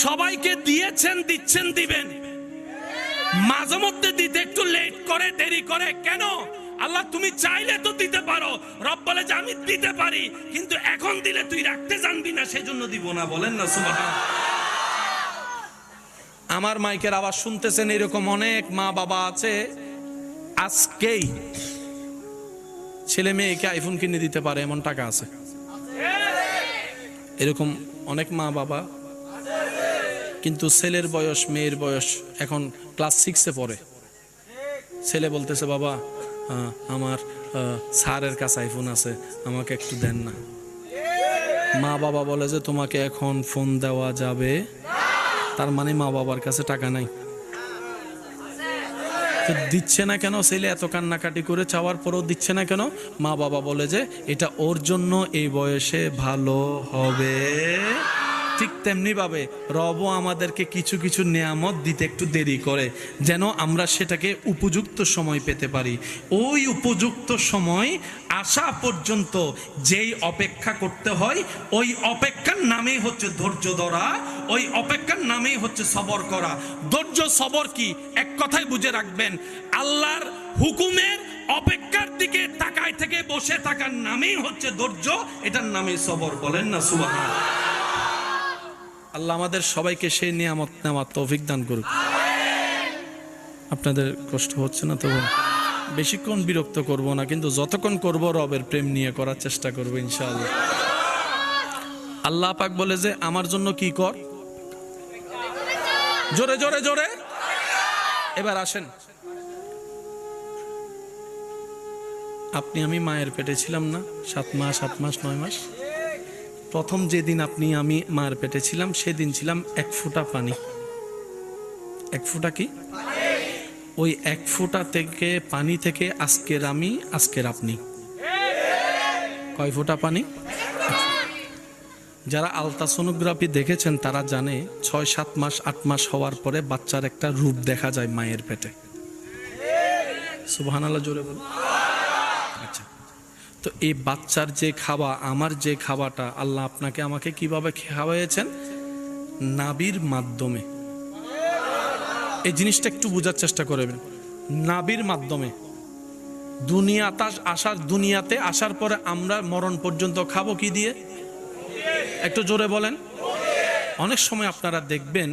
সবাইকে দিয়েছেন, দিচ্ছেন, দিবেন। মাঝে মধ্যে দিতে একটু লেট করে, দেরি করে কেন? আল্লাহ তুমি চাইলে তো দিতে পারো। রব বলে যে আমি দিতে পারি, কিন্তু এখন দিলে তুই রাখতে জানবি না, সেজন্য দিব না। বলেন না সুবহান। আমার মাইকের আওয়াজ শুনতেছেন, এরকম অনেক মা বাবা আছে আজকেই ছেলে মেয়েকে আইফোন কিনে দিতে পারে এমন টাকা আছে। এরকম অনেক মা বাবা, কিন্তু ছেলের বয়স, মেয়ের বয়স এখন ক্লাস 6-এ পড়ে। ছেলে বলতেছে বাবা আমার স্যারের কাছে আইফোন আছে, আমাকে একটু দেন না। মা বাবা বলে যে তোমাকে এখন ফোন দেওয়া যাবে, তার মানে মা বাবার কাছে টাকা নাই। তো দিচ্ছে না কেন? ছেলে এত কান্নাকাটি করে চাওয়ার পরও দিচ্ছে না কেন? মা বাবা বলে যে এটা ওর জন্য এই বয়সে ভালো হবে। ঠিক তেমনি ভাবে রবও আমাদেরকে কিছু কিছু নিয়ামত দিতে একটু দেরি করে, যেন আমরা সেটাকে উপযুক্ত সময় পেতে পারি। ওই উপযুক্ত সময় আসা পর্যন্ত যেই অপেক্ষা করতে হয়, ওই অপেক্ষার নামেই হচ্ছে ধৈর্য ধরা, ওই অপেক্ষার নামেই হচ্ছে সবর করা। ধৈর্য সবর কি? এক কথাই বুঝে রাখবেন, আল্লাহর হুকুমের অপেক্ষার দিকে তাকায় থেকে বসে থাকার নামেই হচ্ছে ধৈর্য, এটার নামেই সবর। বলেন না সুবহান। আল্লাহ আমাদের সবাইকে সেই নিয়ামত নেওয়ার তৌফিক দান করুক। আপনাদের কষ্ট হচ্ছে না তো? বেশিক্ষণ বিরক্ত করব না, কিন্তু যতক্ষণ করব রবের প্রেম নিয়ে করার চেষ্টা করব ইনশাআল্লাহ। আল্লাহ পাক বলে যে আমার জন্য কি কর, জোরে জোরে জোরে। এবার আসেন, আপনি আমি মায়ের পেটে ছিলাম না 7 মাস 8 মাস 9 মাস। প্রথম যেদিন আপনি আমি মায়ের পেটে ছিলাম, সেদিন ছিলাম 1 ফোঁটা পানি। 1 ফোঁটা কি? ওই 1 ফোঁটা থেকে পানি থেকে আজকের আমি, আজকের আপনি। কয় ফোঁটা পানি? যারা আলট্রাসোনোগ্রাফি দেখেছেন তারা জানে 6-7 মাস 8 মাস হওয়ার পরে বাচ্চার একটা রূপ দেখা যায় মায়ের পেটে। সুবহানাল্লাহ জোরে বলুন। আচ্ছা, তো এই বাচ্চার যে খাওয়া, আমার যে খাওয়াটা আল্লাহ আপনাকে আমাকে কিভাবে খাওয়াইয়েছেন? নাভির মাধ্যমে। এই জিনিসটা একটু বোঝার চেষ্টা করবেন। নাভির মাধ্যমে দুনিয়াতে আসার পরে আমরা মরণ পর্যন্ত খাবো কি দিয়ে? একটু জোরে বলেন। অনেক সময় আপনারা দেখবেন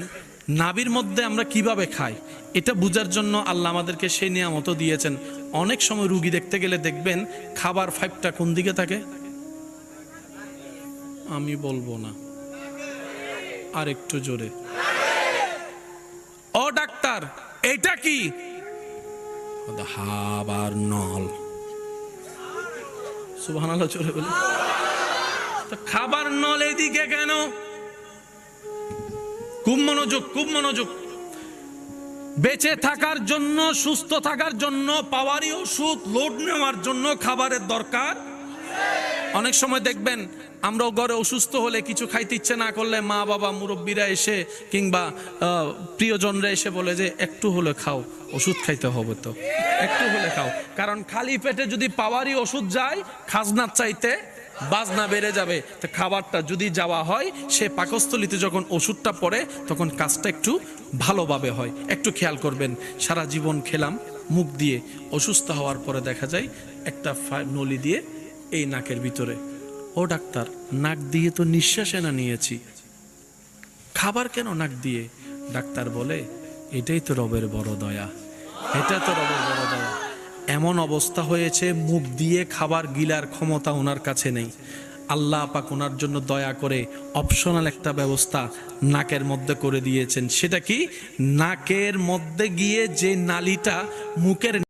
নাভির মধ্যে আমরা কিভাবে খাই, এটা বোঝার জন্য আল্লাহ আমাদেরকে সেই নিয়ামত দিয়েছেন। অনেক সময় রুগী দেখতে গেলে দেখবেন খাবার পাইপটা কোন দিকে থাকে? আমি বলবো না, আর একটু জোরে। ও ডাক্তার, এটা কি? খাবার নল। সুবহানাল্লাহ জোরে বলে। তো খাবার নল এইদিকে কেন? খুব মনোযোগ, খুব মনোযোগ। বেঁচে থাকার জন্য, সুস্থ থাকার জন্য, পাওয়ারি ওষুধ লোড নেওয়ার জন্য খাবারের দরকার। অনেক সময় দেখবেন আমরাও ঘরে অসুস্থ হলে কিছু খাইতে ইচ্ছে না করলে মা বাবা মুরব্বীরা এসে কিংবা প্রিয়জনরা এসে বলে যে একটু হলে খাও, ওষুধ খাইতে হবে তো, একটু হলে খাও। কারণ খালি পেটে যদি পাওয়ারি ওষুধ যায়, খাজনার চাইতে বাজনা বেড়ে যাবে। তো খাবারটা যদি যাওয়া হয়, সে পাকস্থলিতে যখন ওষুধটা পড়ে তখন কাজটা একটু ভালোভাবে হয়। একটু খেয়াল করবেন, সারা জীবন খেলাম মুখ দিয়ে, অসুস্থ হওয়ার পরে দেখা যায় একটা নলি দিয়ে এই নাকের ভিতরে। ও ডাক্তার, নাক দিয়ে তো নিঃশ্বাসে না নিয়েছি, খাবার কেন নাক দিয়ে? ডাক্তার বলে এটাই তো রবের বড় দয়া, এটা তো রবের বড় দয়া। এমন অবস্থা হয়েছে মুখ দিয়ে খাবার গিলার ক্ষমতা ওনার কাছে নেই। আল্লাহ পাক ওনার জন্য দয়া করে অপশনাল একটা ব্যবস্থা নাকের মধ্যে করে দিয়েছেন। সেটা কি? নাকের মধ্যে গিয়ে যে নালীটা মুখের